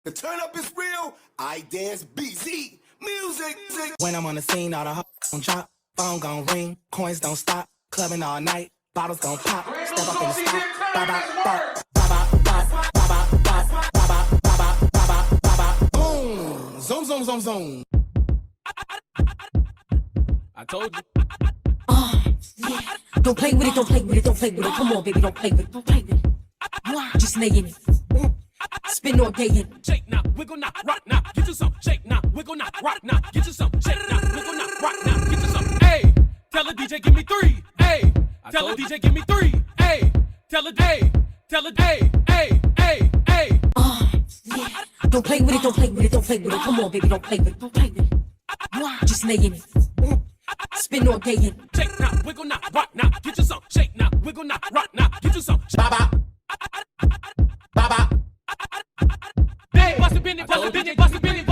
The turn up is real. I dance BZ music. When I'm on the scene, all the hoes gon' drop, phone gon' ring, coins don't stop, clubbing all night, bottles gon' pop, step up in the spot, ba ba ba ba ba ba ba ba ba ba ba boom, zoom zoom zoom zoom. I told you. Yeah. Don't play with it, don't play with it, don't play with it. Come on, baby, don't play with it, don't play with it. Just lay in it. Spin all day in it. Shake now, wiggle now, rock now, get you some. Shake now, wiggle now, rock now, get you some. Shake now, wiggle now, rock now, get you some. Hey, tell the DJ give me 3. Hey, tell the DJ give me 3. Hey, tell a day, tell a day. Hey, hey, hey. Yeah. Don't play with it, don't play with it, don't play with it. Come on, baby, don't play with it, don't play with it. Just lay in it. Spin all day in it. Shake now, wiggle now, rock now, get you some. Shake now, wiggle now, rock now, get you some. Baba, baba. Hey, bust a bend it, bust a bend it, bust a bend it.